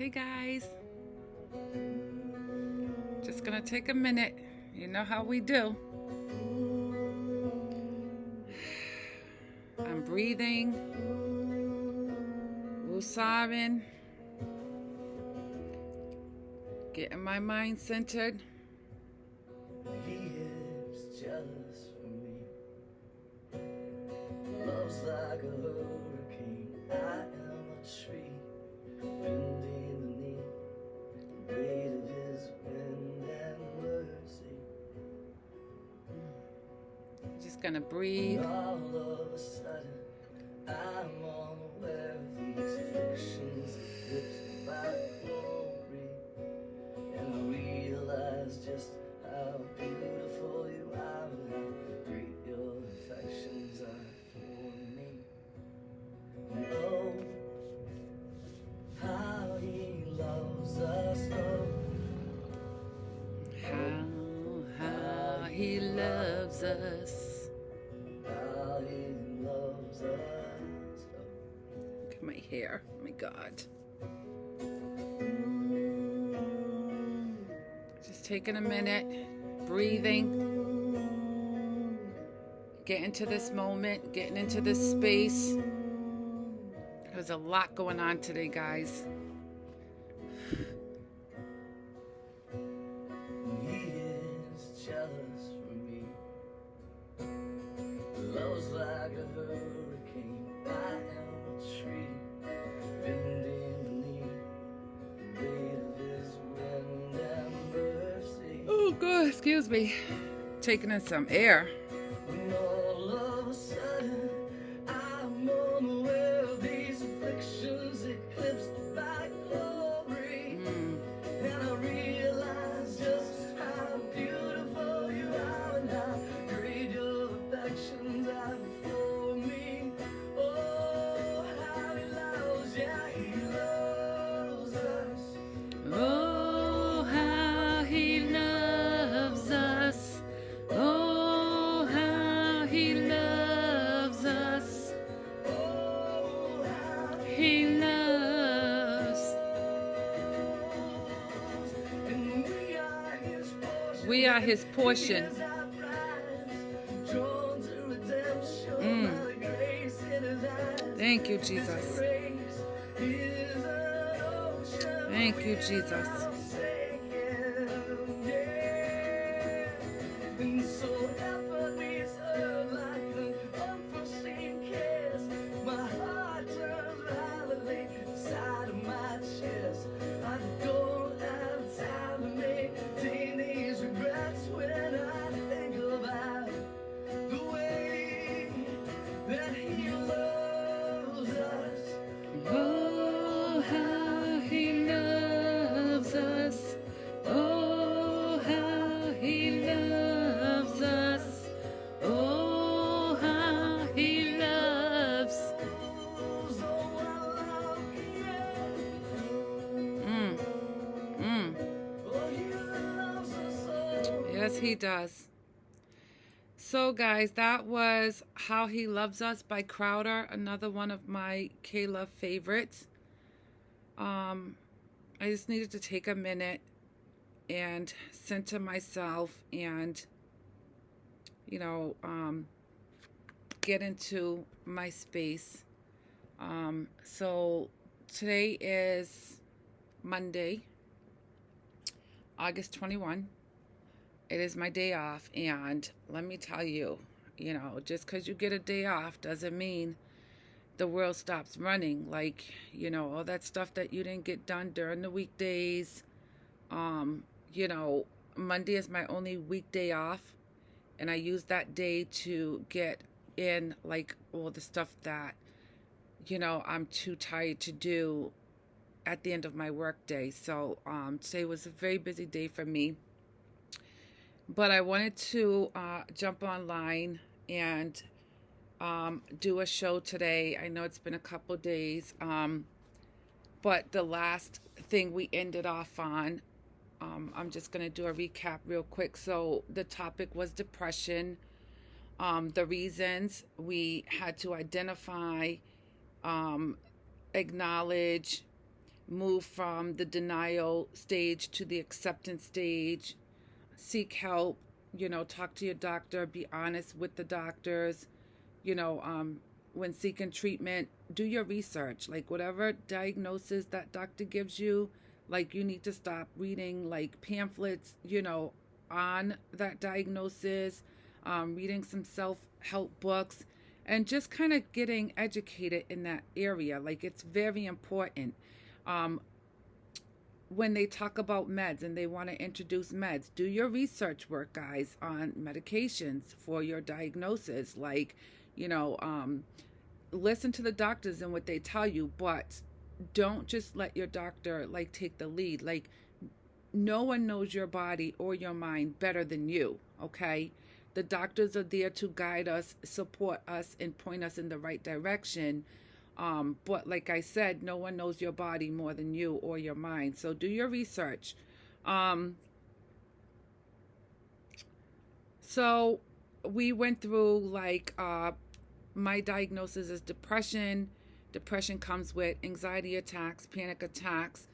Hey guys, just gonna take a minute. You know how we do. I'm breathing, woosahing, getting my mind centered. He is jealous for me. Love's like a hurricane. I am a tree, bending the knee, the weight of his wind and mercy. Just gonna breathe. And all of a sudden, I'm unaware of these afflictions eclipsed by glory, and I realize just how beautiful you are and how great your affections are for me. And oh, how he loves us, oh, How he loves us. how he loves us, oh. Look at my hair. Oh my God. Just taking a minute, breathing, getting to this moment, getting into this space. There's a lot going on today, guys. He is jealous for me. Love's like a hurricane. I am a tree, bending beneath the weight of his wind and mercy. Oh, God, excuse me. Taking in some air. When all of a sudden I'm unaware of these afflictions eclipsed by glory, and I realize just how beautiful you are and how great your affections are for me. Oh, how he loves, yeah, he loves us. Oh, how he loves us. Oh, how he loves us. Oh, how He loves. and we are his portion. We are his portion. Is our prize, drawn to redemption by the grace in his eyes. Thank you, Jesus. Grace is an ocean Thank you, Jesus. forsaken, yeah. And so effortless, like an unforeseen kiss, my heart turns violently inside of my chest. I don't have time to maintain these regrets when I think about the way that he loves us. Oh, how he loves us. Oh, how he loves us. Oh, how he loves. So I love you. Mm, mm. Oh, he loves us so. Yes, he does. So, guys, that was How He Loves Us by Crowder, another one of my K-Love favorites. I just needed to take a minute and center myself and, you know, get into my space. So today is Monday, August 21. It is my day off, and let me tell you, just because you get a day off doesn't mean the world stops running. Like, all that stuff that you didn't get done during the weekdays. Um, you know, Monday is my only weekday off, and I use that day to get in like all the stuff that, I'm too tired to do at the end of my work day. So today was a very busy day for me. But I wanted to jump online and do a show today. I know it's been a couple days, but the last thing we ended off on, I'm just going to do a recap real quick. So the topic was depression, the reasons we had to identify, acknowledge, move from the denial stage to the acceptance stage. Seek help, talk to your doctor, be honest with the doctors, you know, when seeking treatment, do your research. Like, whatever diagnosis that doctor gives you, like, you need to stop reading like pamphlets, on that diagnosis, reading some self help books, and just kind of getting educated in that area. Like, it's very important. Um, when they talk about meds and they want to introduce meds, do your research work, guys, on medications for your diagnosis. Like, you know, um, listen to the doctors and what they tell you, but don't just let your doctor like take the lead. Like, no one knows your body or your mind better than you, okay? The doctors are there to guide us, support us, and point us in the right direction. But like I said, no one knows your body more than you or your mind. So do your research. Um, so we went through like my diagnosis is depression. Depression comes with anxiety attacks, panic attacks.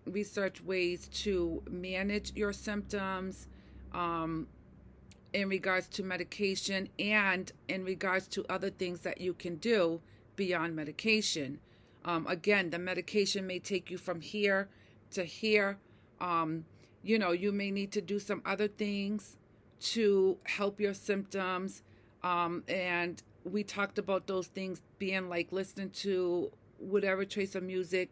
Research ways to manage your symptoms in regards to medication and in regards to other things that you can do beyond medication. Again, the medication may take you from here to here. You may need to do some other things to help your symptoms. And we talked about those things being like listening to whatever trace of music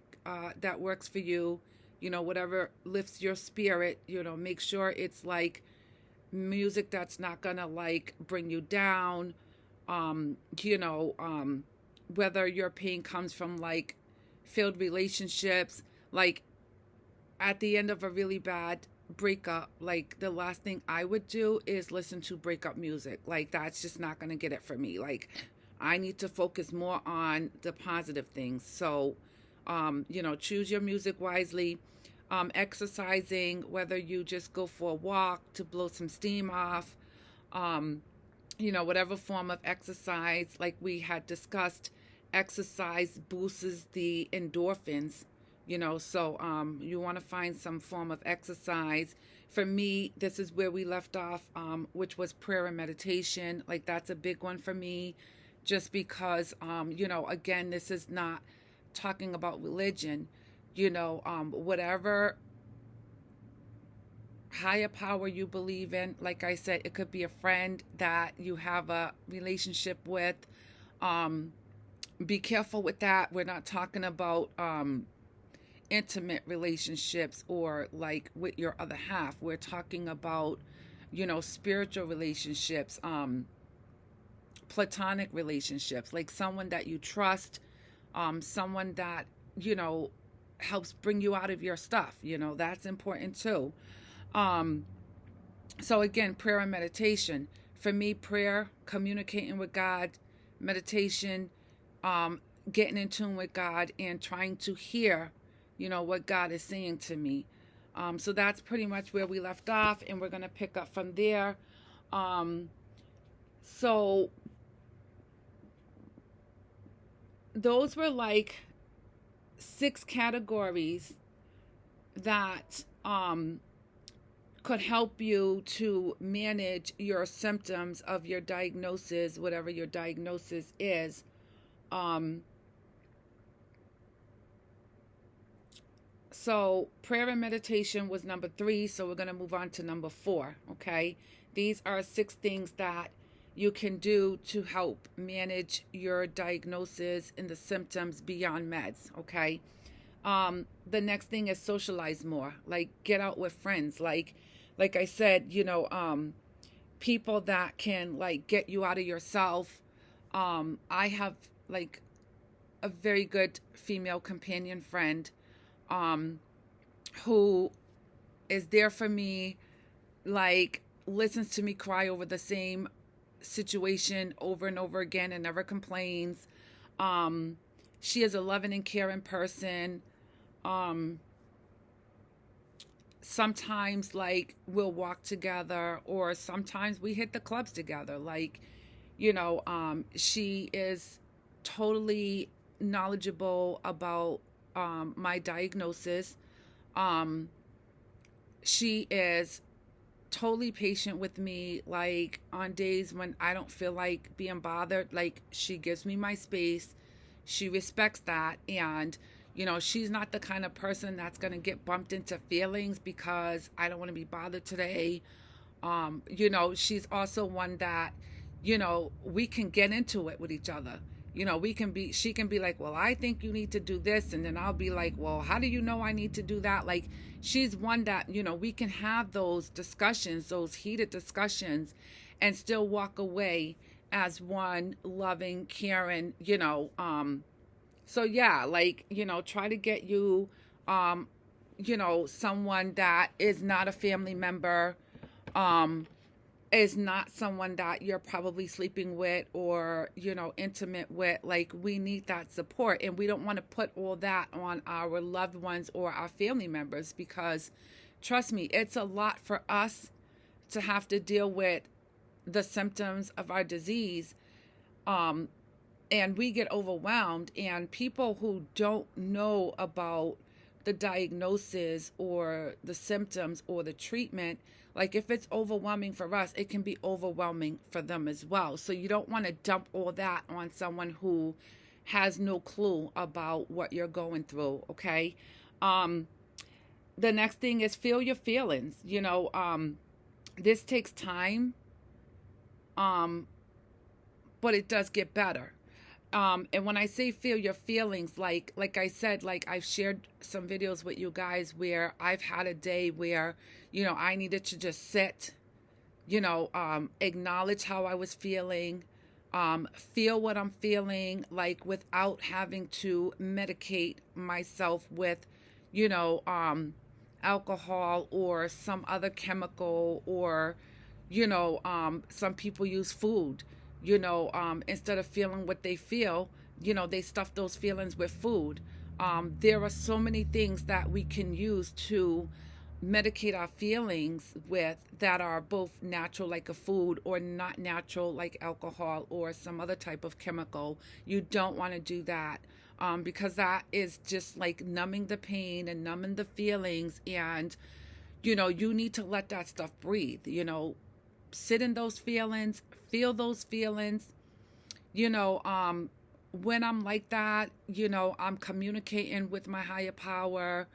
that works for you, whatever lifts your spirit, make sure it's like music that's not gonna like bring you down. um you know um Whether your pain comes from like failed relationships, like at the end of a really bad breakup, like the last thing I would do is listen to breakup music. Like, that's just not gonna get it for me. Like, I need to focus more on the positive things. So choose your music wisely. Exercising, whether you just go for a walk to blow some steam off, whatever form of exercise, like we had discussed, exercise boosts the endorphins, so you want to find some form of exercise. For me, this is where we left off, which was prayer and meditation. Like, that's a big one for me, just because, again, this is not talking about religion. Whatever higher power you believe in, like I said, it could be a friend that you have a relationship with. Be careful with that. We're not talking about intimate relationships or like with your other half. We're talking about spiritual relationships, platonic relationships, like someone that you trust, someone that helps bring you out of your stuff. That's important too. um so again, prayer and meditation. For me, prayer, communicating with God; meditation, um getting in tune with God and trying to hear what God is saying to me. So that's pretty much where we left off, and we're going to pick up from there. So those were like 6 categories that could help you to manage your symptoms of your diagnosis, whatever your diagnosis is. So prayer and meditation was number 3. So we're going to move on to number 4. Okay. These are 6 things that you can do to help manage your diagnosis and the symptoms beyond meds. Okay. The next thing is socialize more. Like, get out with friends. Like I said, people that can like get you out of yourself. I have like a very good female companion friend, who is there for me, like listens to me cry over the same situation over and over again and never complains. She is a loving and caring person. Sometimes like we'll walk together, or sometimes we hit the clubs together. Like, she is totally knowledgeable about my diagnosis. Um, she is totally patient with me, like on days when I don't feel like being bothered. Like, she gives me my space, she respects that. And she's not the kind of person that's going to get bumped into feelings because I don't want to be bothered today. She's also one that, we can get into it with each other. She can be like, well, I think you need to do this. And then I'll be like, well, how do you know I need to do that? Like, she's one that, we can have those discussions, those heated discussions, and still walk away as one loving, caring, so yeah, like, try to get you, someone that is not a family member, um, is not someone that you're probably sleeping with or, intimate with. Like, we need that support, and we don't want to put all that on our loved ones or our family members, because trust me, it's a lot for us to have to deal with the symptoms of our disease. And we get overwhelmed, and people who don't know about the diagnosis or the symptoms or the treatment, like, if it's overwhelming for us, it can be overwhelming for them as well. So you don't want to dump all that on someone who has no clue about what you're going through. Okay. The next thing is feel your feelings. This takes time, but it does get better. And when I say feel your feelings, like I said, like, I've shared some videos with you guys where I've had a day where, I needed to just sit, acknowledge how I was feeling, feel what I'm feeling, like, without having to medicate myself with, alcohol or some other chemical, or, some people use food. Instead of feeling what they feel, they stuff those feelings with food. There are so many things that we can use to medicate our feelings with that are both natural, like a food, or not natural, like alcohol or some other type of chemical. You don't want to do that, because that is just like numbing the pain and numbing the feelings. And, you need to let that stuff breathe, sit in those feelings, feel those feelings. When I'm like that, I'm communicating with my higher power.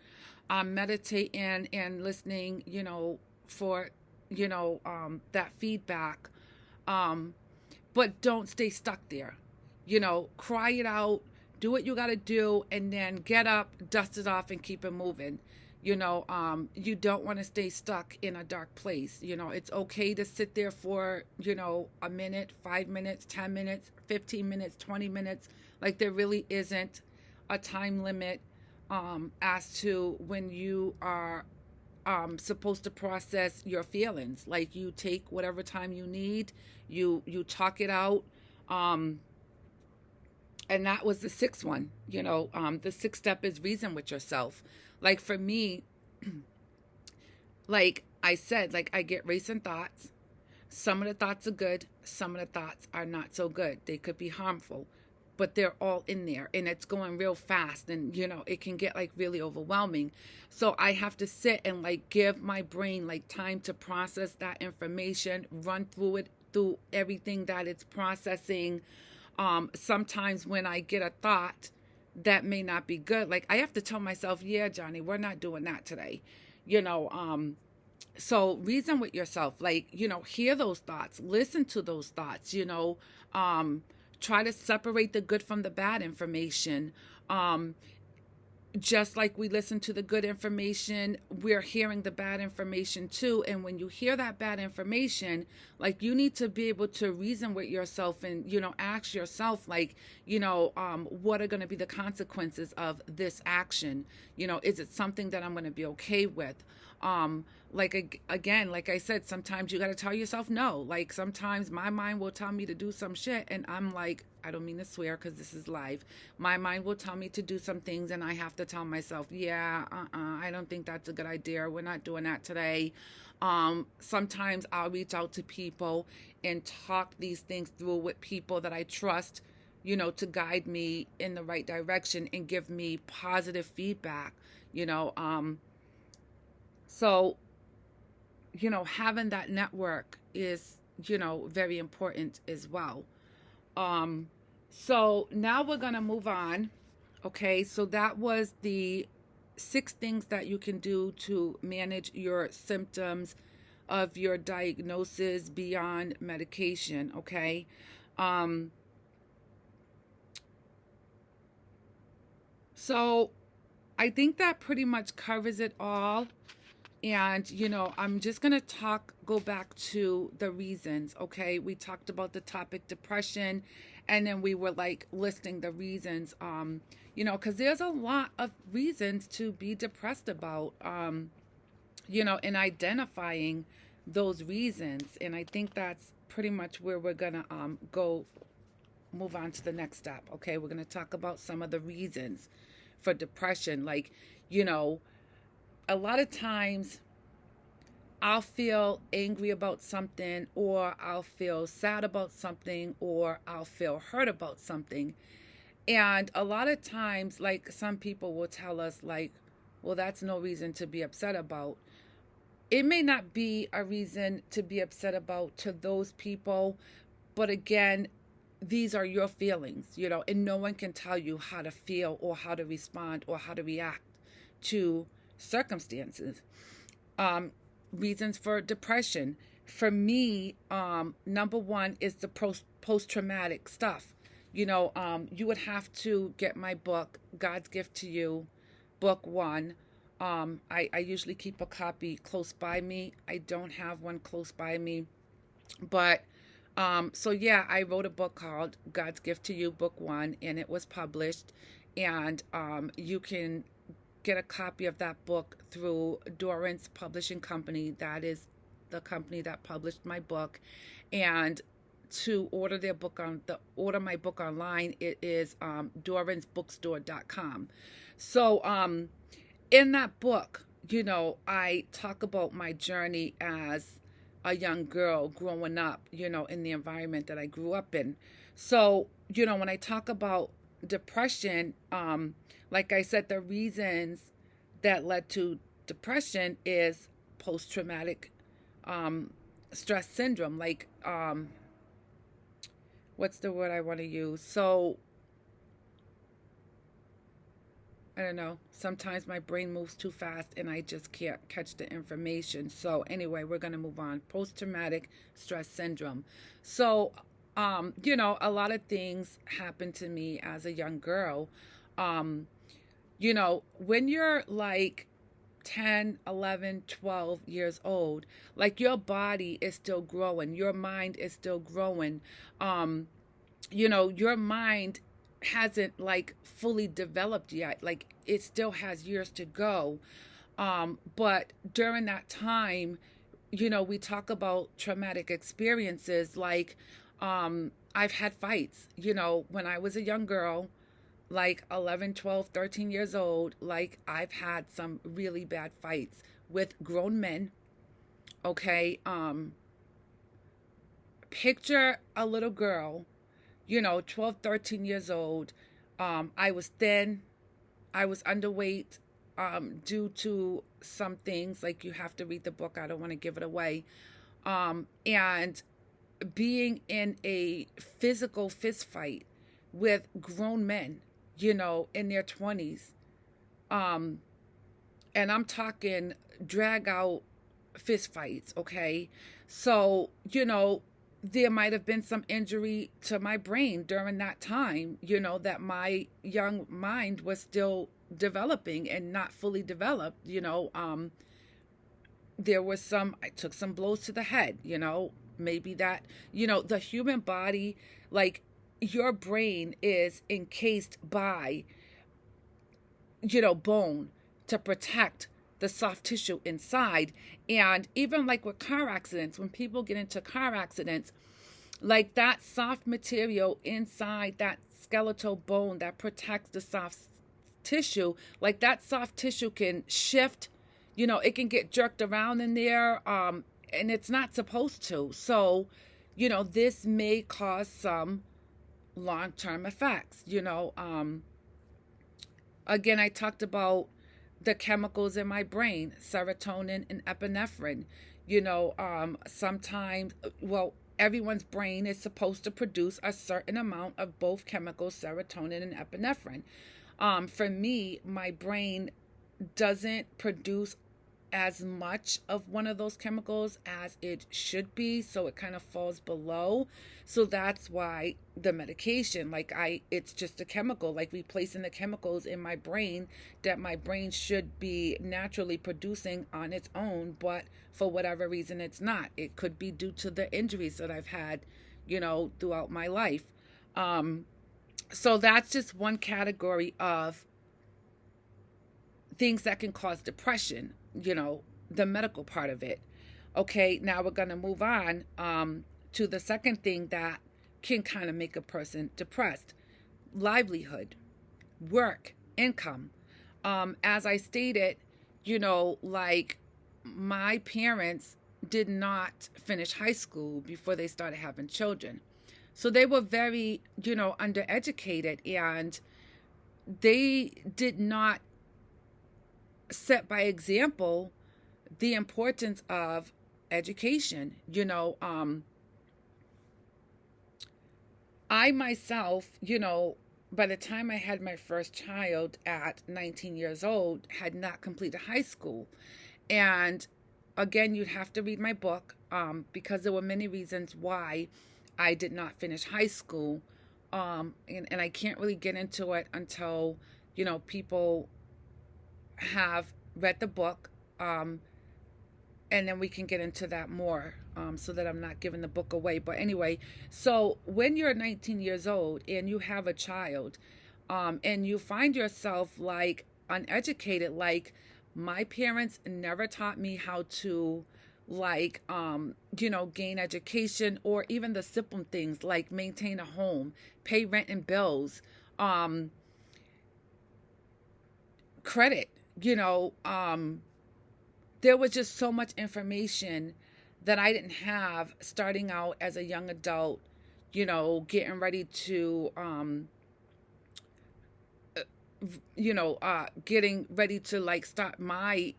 I'm meditating and listening, for, that feedback. But don't stay stuck there. Cry it out, do what you got to do, and then get up, dust it off, and keep it moving. You don't want to stay stuck in a dark place. It's okay to sit there for, a minute, 5 minutes, 10 minutes, 15 minutes, 20 minutes. Like, there really isn't a time limit as to when you are supposed to process your feelings. Like, you take whatever time you need, you talk it out. And that was the sixth one. The sixth step is reason with yourself. Like, for me, like I said, like, I get racing thoughts. Some of the thoughts are good. Some of the thoughts are not so good. They could be harmful, but they're all in there, and it's going real fast, and, it can get, like, really overwhelming. So I have to sit and, like, give my brain, like, time to process that information, run through it, through everything that it's processing. Sometimes when I get a thought that may not be good, like, I have to tell myself, yeah, Johnny, we're not doing that today. So reason with yourself, like, hear those thoughts, listen to those thoughts, try to separate the good from the bad information. Just like we listen to the good information, we're hearing the bad information too. And when you hear that bad information, like, you need to be able to reason with yourself and, ask yourself, like, what are going to be the consequences of this action? Is it something that I'm going to be okay with? Again, like I said, sometimes you got to tell yourself no. Like, sometimes my mind will tell me to do some shit, and I'm like, I don't mean to swear because this is live. My mind will tell me to do some things, and I have to tell myself, yeah, I don't think that's a good idea. We're not doing that today. Sometimes I'll reach out to people and talk these things through with people that I trust, to guide me in the right direction and give me positive feedback, you know. So, having that network is, very important as well. So now we're going to move on. Okay, so that was the 6 things that you can do to manage your symptoms of your diagnosis beyond medication. Okay. Um, so I think that pretty much covers it all. And, I'm just going to go back to the reasons. Okay. We talked about the topic depression, and then we were like listing the reasons, because there's a lot of reasons to be depressed about, and identifying those reasons. And I think that's pretty much where we're going to move on to the next step. Okay. We're going to talk about some of the reasons for depression. Like, a lot of times I'll feel angry about something, or I'll feel sad about something, or I'll feel hurt about something. And a lot of times, like, some people will tell us, like, well, that's no reason to be upset about. It may not be a reason to be upset about to those people, but again, these are your feelings, and no one can tell you how to feel or how to respond or how to react to circumstances. Reasons for depression. For me, number one is the post-traumatic stuff. You would have to get my book, God's Gift to You, book 1. I usually keep a copy close by me. I don't have one close by me. But, so yeah, I wrote a book called God's Gift to You, book 1, and it was published. And you can get a copy of that book through Dorrance Publishing Company. That is the company that published my book. And to order order my book online, it is DorranceBookstore.com. So in that book, I talk about my journey as a young girl growing up, in the environment that I grew up in. So, when I talk about depression, like I said, the reasons that led to depression is post-traumatic stress syndrome. Like, what's the word I want to use? So, I don't know. Sometimes my brain moves too fast and I just can't catch the information. So anyway, we're going to move on. Post-traumatic stress syndrome. So, a lot of things happened to me as a young girl. When you're like 10, 11, 12 years old, like, your body is still growing. Your mind is still growing. Your mind hasn't like fully developed yet. Like, it still has years to go. But during that time, we talk about traumatic experiences. Like, I've had fights, when I was a young girl, like 11, 12, 13 years old. Like, I've had some really bad fights with grown men. Okay. Picture a little girl, 12, 13 years old. I was thin. I was underweight, due to some things. Like, you have to read the book. I don't want to give it away. And being in a physical fist fight with grown men, in their 20s. And I'm talking drag out fist fights. Okay. So, there might have been some injury to my brain during that time, that my young mind was still developing and not fully developed. There was I took some blows to the head, maybe that, the human body, like, your brain is encased by, bone to protect the soft tissue inside. And even like with car accidents, when people get into car accidents, like, that soft material inside that skeletal bone that protects the soft tissue, like, that soft tissue can shift, it can get jerked around in there, and it's not supposed to. So, this may cause some long-term effects. Again, I talked about the chemicals in my brain, serotonin and epinephrine. Sometimes, well, everyone's brain is supposed to produce a certain amount of both chemicals, serotonin and epinephrine. For me, my brain doesn't produce as much of one of those chemicals as it should be, so it kind of falls below. So that's why the medication, it's just a chemical, like replacing the chemicals in my brain that my brain should be naturally producing on its own, but for whatever reason it's not. It could be due to the injuries that I've had throughout my life. So that's just one category of things that can cause depression, the medical part of it. Okay, now we're going to move on to the second thing that can kind of make a person depressed: livelihood, work, income. As I stated, my parents did not finish high school before they started having children. So they were very, undereducated, and they did not set by example the importance of education. I myself, by the time I had my first child at 19 years old, had not completed high school. And again, you'd have to read my book because there were many reasons why I did not finish high school. And I can't really get into it until, people have read the book, and then we can get into that more, so that I'm not giving the book away. But anyway, so when you're 19 years old and you have a child, and you find yourself uneducated, my parents never taught me how to gain education, or even the simple things like maintain a home, pay rent and bills, credit. There was just so much information that I didn't have starting out as a young adult, getting ready to, start my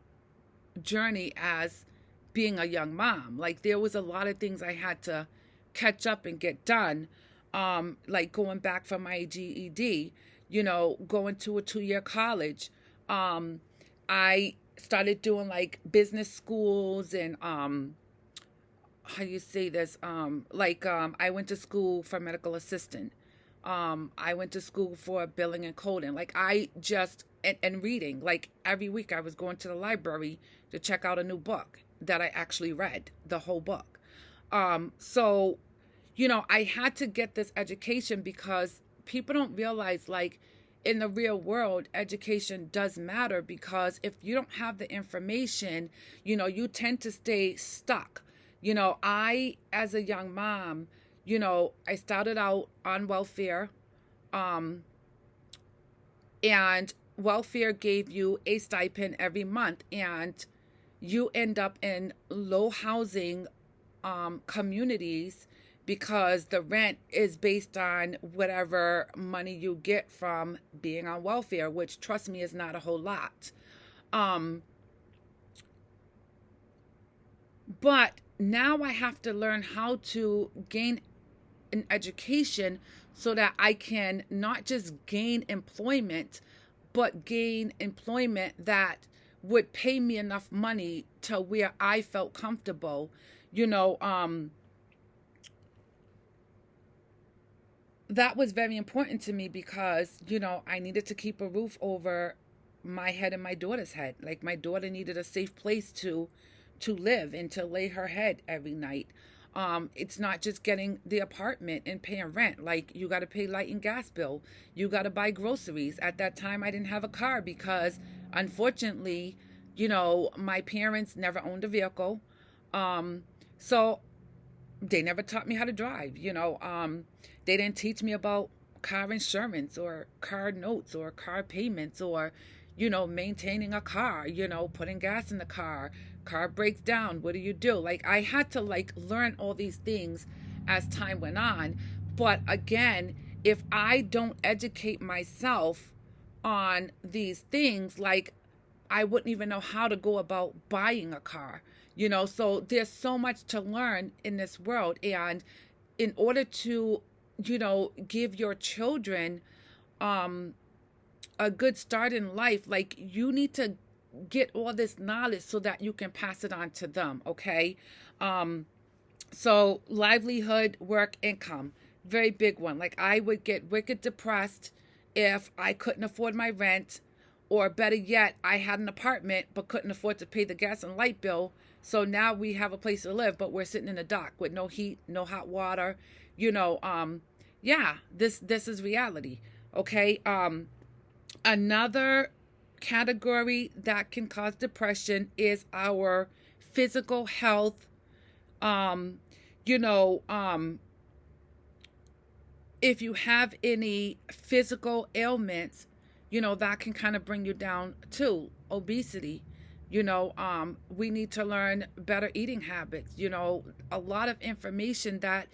journey as being a young mom. There was a lot of things I had to catch up and get done, going back from my GED, going to a 2-year college. I started doing business schools, and how do you say this? I went to school for medical assistant. I went to school for billing and coding. And reading. Every week I was going to the library to check out a new book that I actually read, the whole book. So, I had to get this education because people don't realize, in the real world, education does matter, because if you don't have the information, you tend to stay stuck. I, as a young mom, I started out on welfare, and welfare gave you a stipend every month, and you end up in low housing communities, because the rent is based on whatever money you get from being on welfare, which, trust me, is not a whole lot. But now I have to learn how to gain an education so that I can not just gain employment, but gain employment that would pay me enough money to where I felt comfortable. That was very important to me because, I needed to keep a roof over my head and my daughter's head. My daughter needed a safe place to live and to lay her head every night. It's not just getting the apartment and paying rent. You got to pay light and gas bill. You got to buy groceries. At that time, I didn't have a car because, unfortunately, my parents never owned a vehicle. So they never taught me how to drive. They didn't teach me about car insurance or car notes or car payments or, maintaining a car, putting gas in the car breaks down. What do you do? I had to learn all these things as time went on. But again, if I don't educate myself on these things, like I wouldn't even know how to go about buying a car. So there's so much to learn in this world. And in order to, give your children a good start in life, like you need to get all this knowledge so that you can pass it on to them. Okay. So livelihood, work, income, very big one. Like I would get wicked depressed if I couldn't afford my rent, or better yet, I had an apartment but couldn't afford to pay the gas and light bill. So now we have a place to live, but we're sitting in the dock with no heat, no hot water. Yeah, this is reality. Okay. Another category that can cause depression is our physical health. Um, you know, um, if you have any physical ailments, that can kind of bring you down too. Obesity, we need to learn better eating habits, a lot of information that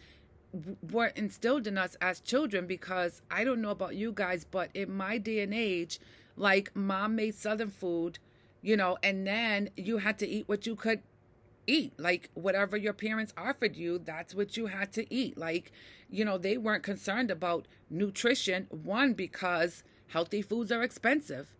were instilled in us as children, because I don't know about you guys, but in my day and age, like mom made Southern food, and then you had to eat what you could eat. Like whatever your parents offered you, that's what you had to eat. Like, they weren't concerned about nutrition. One, because healthy foods are expensive,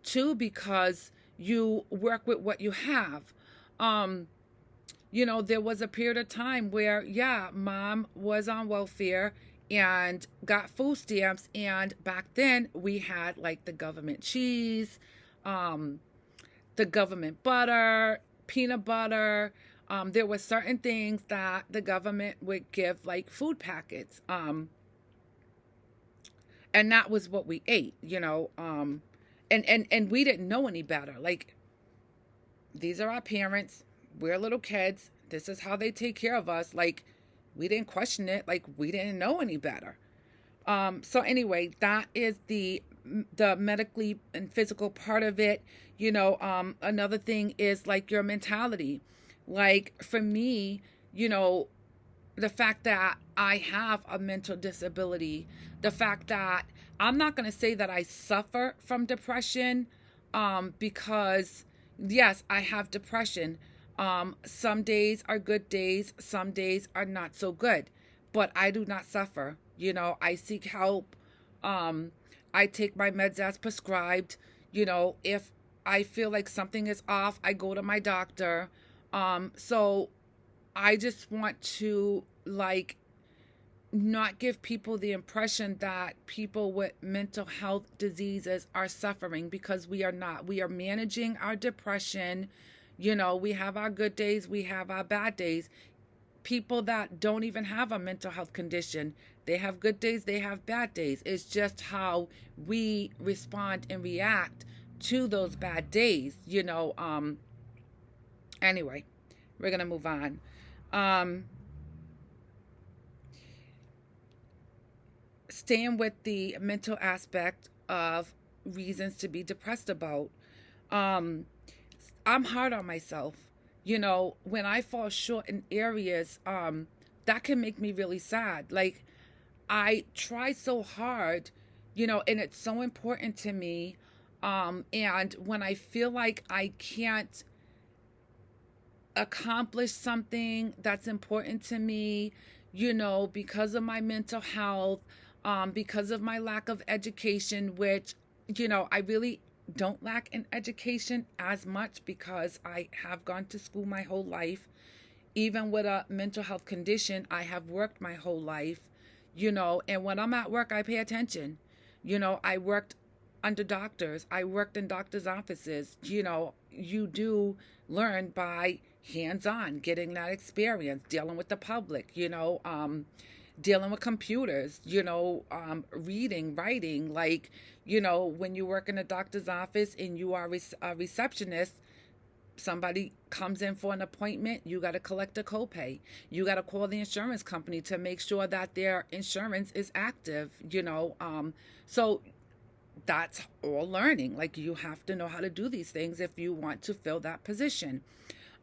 two, because you work with what you have. There was a period of time where, yeah, mom was on welfare and got food stamps. And back then we had like the government cheese, the government butter, peanut butter. There were certain things that the government would give, like food packets. And that was what we ate, and we didn't know any better. Like, these are our parents. We're little kids. This is how they take care of us. Like, we didn't question it. Like, we didn't know any better. So anyway, that is the medically and physical part of it. Another thing is like your mentality. Like for me, the fact that I have a mental disability, the fact that I'm not going to say that I suffer from depression, because yes, I have depression. Some days are good days, some days are not so good, but I do not suffer. I seek help. I take my meds as prescribed. If I feel like something is off, I go to my doctor. So I just want to like not give people the impression that people with mental health diseases are suffering, because we are not. We are managing our depression. We have our good days, we have our bad days. People that don't even have a mental health condition, they have good days, they have bad days. It's just how we respond and react to those bad days. Anyway, we're gonna move on. Staying with the mental aspect of reasons to be depressed about. I'm hard on myself. When I fall short in areas, that can make me really sad. Like, I try so hard, and it's so important to me. And when I feel like I can't accomplish something that's important to me, because of my mental health, because of my lack of education, which, I really don't lack in education as much, because I have gone to school my whole life. Even with a mental health condition, I have worked my whole life, and when I'm at work, I pay attention. I worked under doctors. I worked in doctors' offices. You do learn by hands-on, getting that experience, dealing with the public, dealing with computers, reading, writing. Like, when you work in a doctor's office and you are a receptionist, somebody comes in for an appointment, you got to collect a copay. You got to call the insurance company to make sure that their insurance is active, So that's all learning. Like, you have to know how to do these things if you want to fill that position.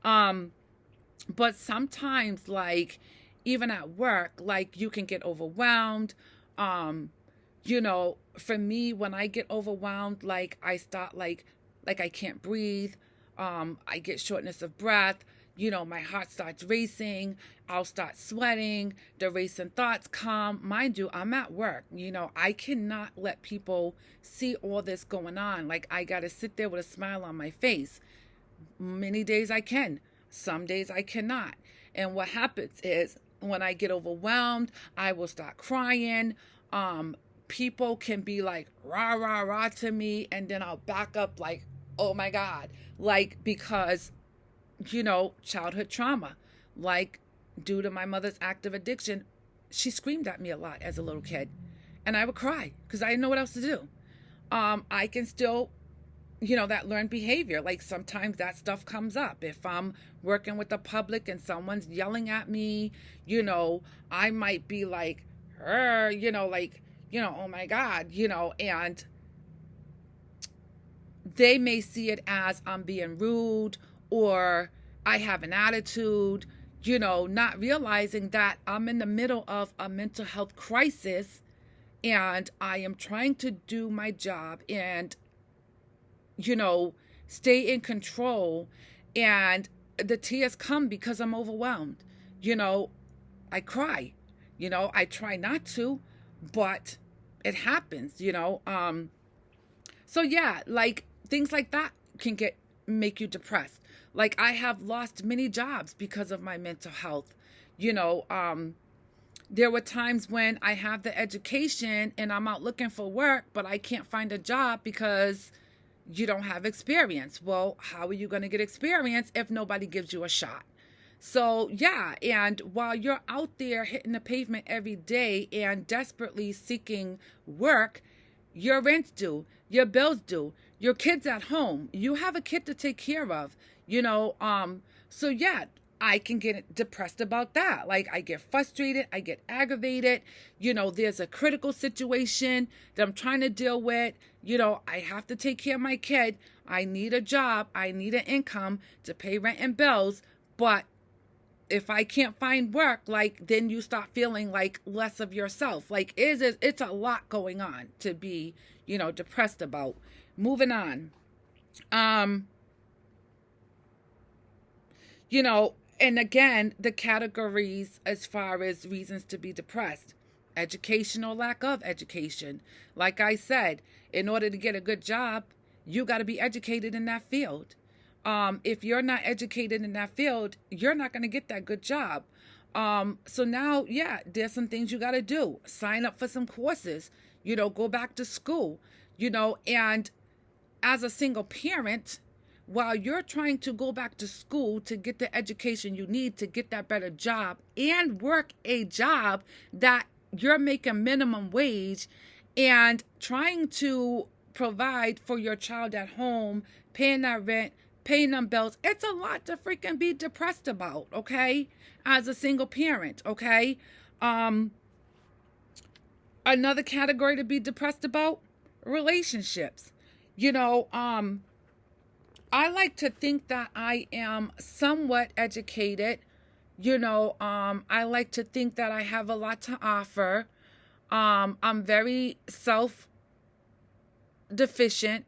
But sometimes, like, even at work, like you can get overwhelmed. Um, for me, when I get overwhelmed, like I start like I can't breathe. I get shortness of breath. My heart starts racing. I'll start sweating. The racing thoughts come. Mind you, I'm at work. I cannot let people see all this going on. Like, I got to sit there with a smile on my face. Many days I can. Some days I cannot. And what happens is when I get overwhelmed, I will start crying. People can be like, rah, rah, rah to me. And then I'll back up like, oh my God. Like, because childhood trauma. Like, due to my mother's active addiction, she screamed at me a lot as a little kid. And I would cry because I didn't know what else to do. I can still, that learned behavior. Like, sometimes that stuff comes up. If I'm working with the public and someone's yelling at me, I might be like, oh my God, and they may see it as I'm being rude or I have an attitude, not realizing that I'm in the middle of a mental health crisis and I am trying to do my job and, stay in control. And the tears come because I'm overwhelmed. I cry, I try not to, but it happens, So yeah, like things like that can make you depressed. Like, I have lost many jobs because of my mental health. There were times when I have the education and I'm out looking for work, but I can't find a job because you don't have experience. Well, how are you going to get experience if nobody gives you a shot? So yeah, and while you're out there hitting the pavement every day and desperately seeking work, your rent's due, your bills due, your kid's at home, you have a kid to take care of, so yeah, I can get depressed about that. Like, I get frustrated, I get aggravated, there's a critical situation that I'm trying to deal with, I have to take care of my kid, I need a job, I need an income to pay rent and bills, but if I can't find work, like, then you start feeling like less of yourself. Like, it's a lot going on to be, depressed about. Moving on. And again, the categories as far as reasons to be depressed. Education or lack of education. Like I said, in order to get a good job, you got to be educated in that field. If you're not educated in that field, you're not going to get that good job. So now, yeah, there's some things you got to do. Sign up for some courses, go back to school, and as a single parent, while you're trying to go back to school to get the education you need to get that better job and work a job that you're making minimum wage and trying to provide for your child at home, paying that rent, paying them bills, it's a lot to freaking be depressed about, okay? As a single parent, okay? Another category to be depressed about, relationships. I like to think that I am somewhat educated. I like to think that I have a lot to offer. I'm very self-deficient.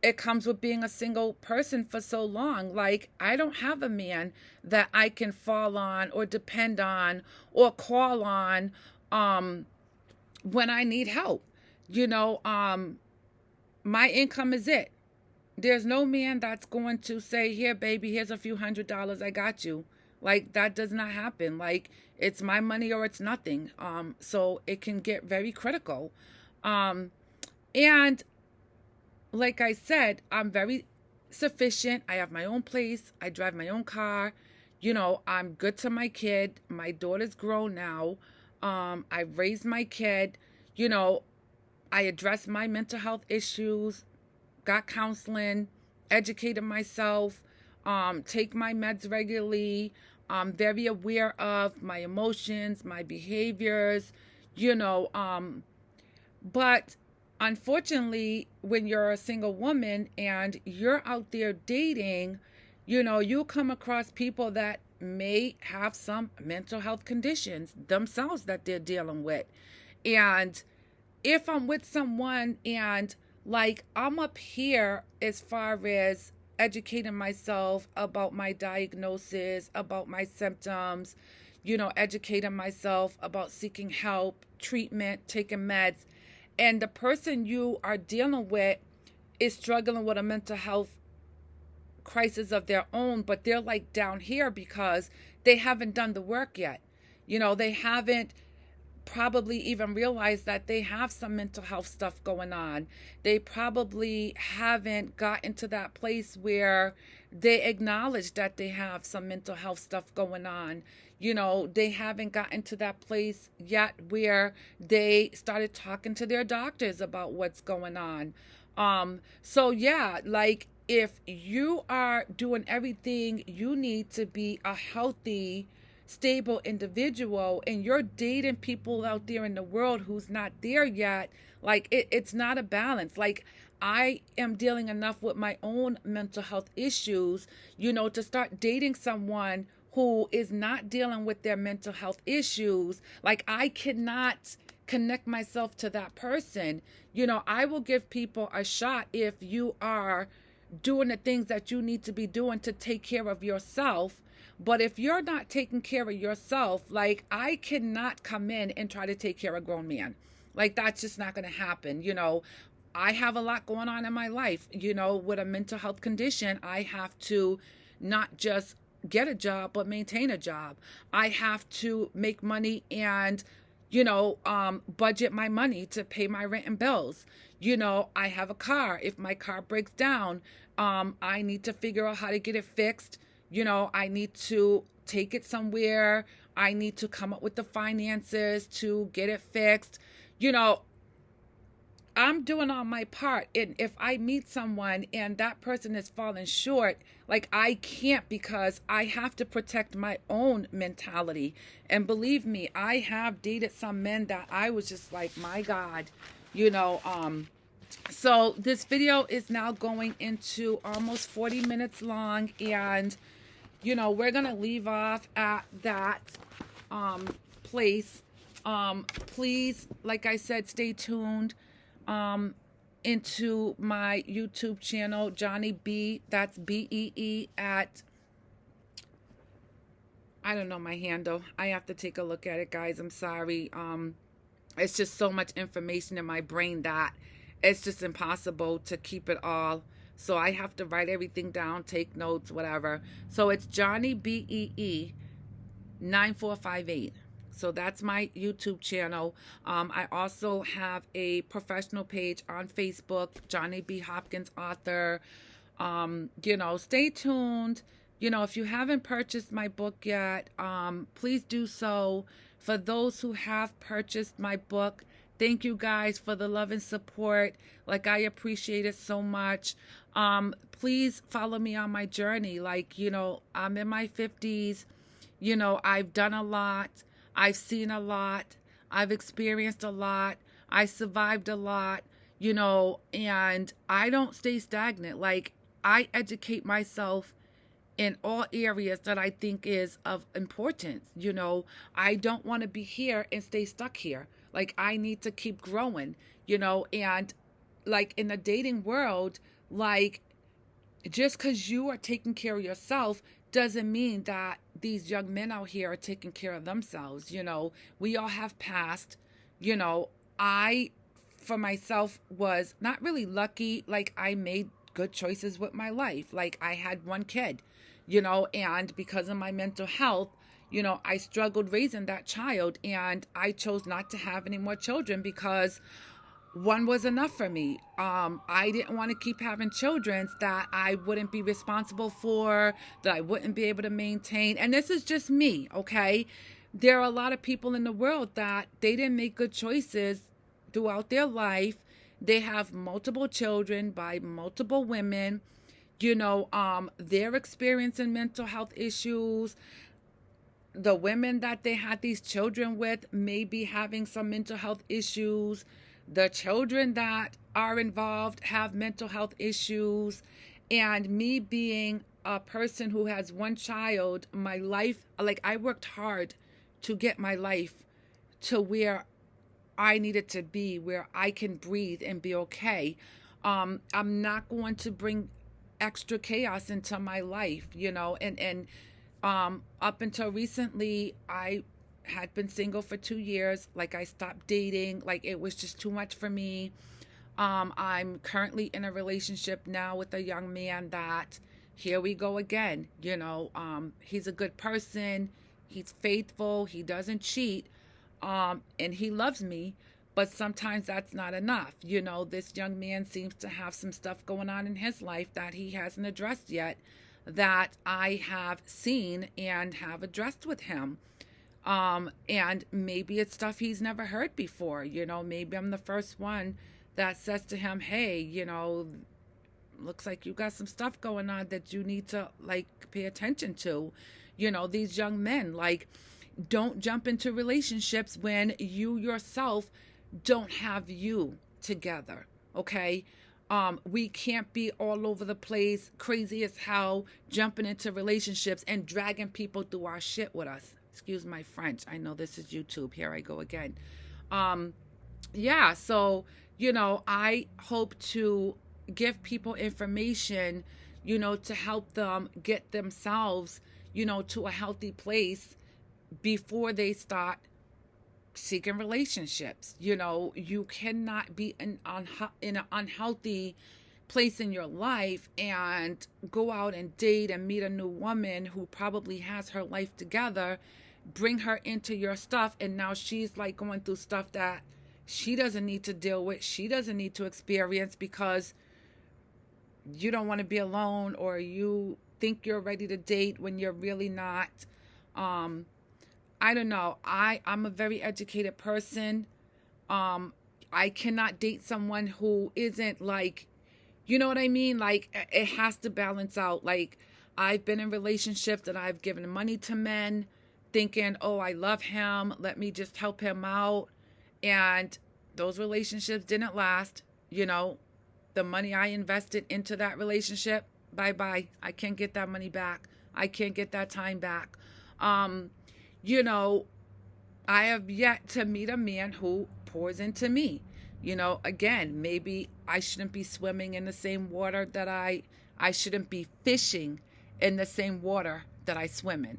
It comes with being a single person for so long. Like, I don't have a man that I can fall on or depend on or call on when I need help. My income is it. There's no man that's going to say, here, baby, here's a few $100, I got you. Like, that does not happen. Like, it's my money or it's nothing. So it can get very critical. And like I said, I'm very sufficient. I have my own place. I drive my own car. I'm good to my kid. My daughter's grown now. I've raised my kid. I address my mental health issues, got counseling, educated myself, take my meds regularly. I'm very aware of my emotions, my behaviors, but unfortunately, when you're a single woman and you're out there dating, you come across people that may have some mental health conditions themselves that they're dealing with. And if I'm with someone and like I'm up here as far as educating myself about my diagnosis, about my symptoms, educating myself about seeking help, treatment, taking meds, and the person you are dealing with is struggling with a mental health crisis of their own, but they're like down here because they haven't done the work yet. They haven't probably even realized that they have some mental health stuff going on. They probably haven't gotten to that place where they acknowledge that they have some mental health stuff going on. They haven't gotten to that place yet where they started talking to their doctors about what's going on. So yeah, like if you are doing everything you need to be a healthy, stable individual and you're dating people out there in the world who's not there yet, like it's not a balance. Like I am dealing enough with my own mental health issues, to start dating someone who is not dealing with their mental health issues. Like I cannot connect myself to that person. I will give people a shot if you are doing the things that you need to be doing to take care of yourself. But if you're not taking care of yourself, like I cannot come in and try to take care of a grown man. Like that's just not going to happen. I have a lot going on in my life, with a mental health condition. I have to not just get a job, but maintain a job. I have to make money and, budget my money to pay my rent and bills. I have a car. If my car breaks down, I need to figure out how to get it fixed. I need to take it somewhere. I need to come up with the finances to get it fixed. I'm doing all my part. And if I meet someone and that person is falling short, like I can't, because I have to protect my own mentality. And believe me, I have dated some men that I was just like, my God, so this video is now going into almost 40 minutes long, and we're gonna leave off at that place. Please, like I said, stay tuned into my YouTube channel, Johnny B, that's BEE at, I don't know my handle. I have to take a look at it, guys. I'm sorry. It's just so much information in my brain that it's just impossible to keep it all. So I have to write everything down, take notes, whatever. So it's Johnny BEE 9458. So that's my YouTube channel. I also have a professional page on Facebook, Johnny B. Hopkins Author. Stay tuned. If you haven't purchased my book yet, please do so. For those who have purchased my book, thank you guys for the love and support. Like, I appreciate it so much. Please follow me on my journey. Like, I'm in my 50s. I've done a lot. I've seen a lot. I've experienced a lot. I survived a lot, and I don't stay stagnant. Like, I educate myself in all areas that I think is of importance. I don't want to be here and stay stuck here. Like, I need to keep growing, and like in the dating world, like just because you are taking care of yourself doesn't mean that these young men out here are taking care of themselves. We all have past. I, for myself, was not really lucky. Like, I made good choices with my life. Like, I had one kid, and because of my mental health, I struggled raising that child, and I chose not to have any more children because one was enough for me. I didn't want to keep having children that I wouldn't be responsible for, that I wouldn't be able to maintain. And this is just me, okay? There are a lot of people in the world that they didn't make good choices throughout their life. They have multiple children by multiple women. They're experiencing mental health issues. The women that they had these children with may be having some mental health issues. The children that are involved have mental health issues. And me being a person who has one child, my life, like I worked hard to get my life to where I needed to be, where I can breathe and be okay. I'm not going to bring extra chaos into my life, and up until recently, I had been single for 2 years. Like I stopped dating. Like it was just too much for me. I'm currently in a relationship now with a young man that, here we go again. He's a good person. He's faithful. He doesn't cheat. And he loves me. But sometimes that's not enough. This young man seems to have some stuff going on in his life that he hasn't addressed yet, that I have seen and have addressed with him. And maybe it's stuff he's never heard before. Maybe I'm the first one that says to him, hey, looks like you got some stuff going on that you need to like pay attention to. These young men, like, don't jump into relationships when you yourself don't have you together. Okay. We can't be all over the place, crazy as hell, jumping into relationships and dragging people through our shit with us. Excuse my French. I know this is YouTube. Here I go again. Yeah, so, I hope to give people information, to help them get themselves, to a healthy place before they start seeking relationships. You cannot be in an unhealthy place in your life and go out and date and meet a new woman who probably has her life together, bring her into your stuff, and now she's like going through stuff that she doesn't need to deal with, she doesn't need to experience, because you don't want to be alone, or you think you're ready to date when you're really not. I don't know. I'm a very educated person. I cannot date someone who isn't like, you know what I mean? Like, it has to balance out. Like, I've been in relationships that I've given money to men thinking, oh, I love him, let me just help him out. And those relationships didn't last. The money I invested into that relationship, bye-bye. I can't get that money back. I can't get that time back. I have yet to meet a man who pours into me. Again, maybe I shouldn't be swimming in the same water that I shouldn't be fishing in the same water that I swim in.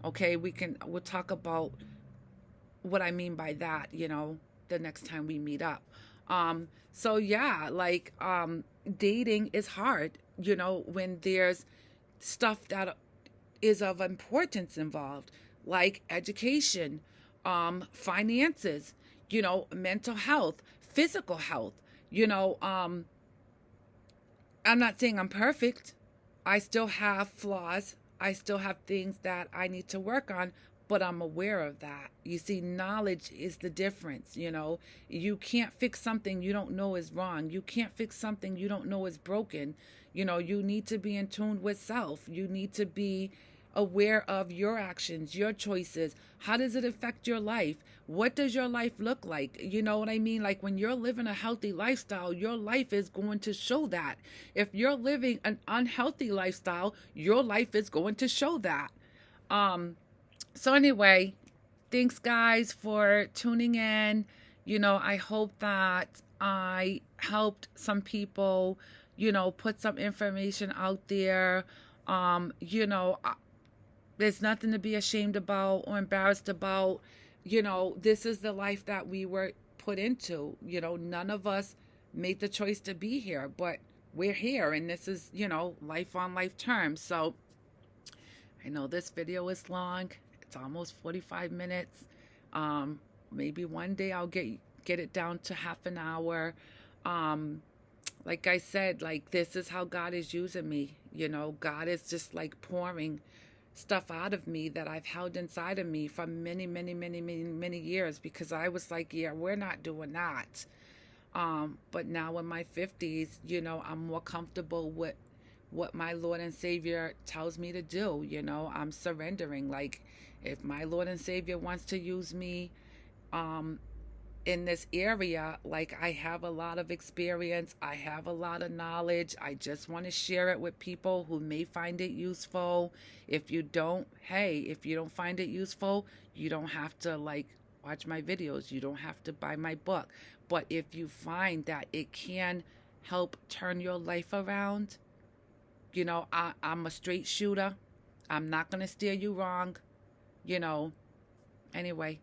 Okay, we'll talk about what I mean by that, the next time we meet up. So yeah, like, dating is hard, when there's stuff that is of importance involved, like education, finances, mental health, physical health. I'm not saying I'm perfect. I still have flaws. I still have things that I need to work on, but I'm aware of that. You see, knowledge is the difference. You can't fix something you don't know is wrong. You can't fix something you don't know is broken. You need to be in tune with self. You need to be aware of your actions, your choices. How does it affect your life? What does your life look like? You know what I mean? Like, when you're living a healthy lifestyle, your life is going to show that. If you're living an unhealthy lifestyle, your life is going to show that. So anyway, thanks guys for tuning in. I hope that I helped some people, put some information out there. There's nothing to be ashamed about or embarrassed about. This is the life that we were put into. None of us made the choice to be here, but we're here, and this is, life on life terms. So I know this video is long. It's almost 45 minutes. Maybe one day I'll get it down to half an hour. Like I said, like, this is how God is using me. God is just like pouring stuff out of me that I've held inside of me for many, many, many, many, many years, because I was like, yeah, we're not doing that. But now in my 50s, I'm more comfortable with what my Lord and Savior tells me to do. I'm surrendering. Like, if my Lord and Savior wants to use me, in this area, like I have a lot of experience, I have a lot of knowledge. I just want to share it with people who may find it useful. If you don't, hey, if you don't find it useful, you don't have to like watch my videos. You don't have to buy my book. But if you find that it can help turn your life around, you know, I'm a straight shooter. I'm not going to steer you wrong. You know, anyway,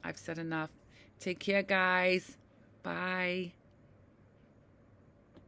I've said enough. Take care, guys. Bye.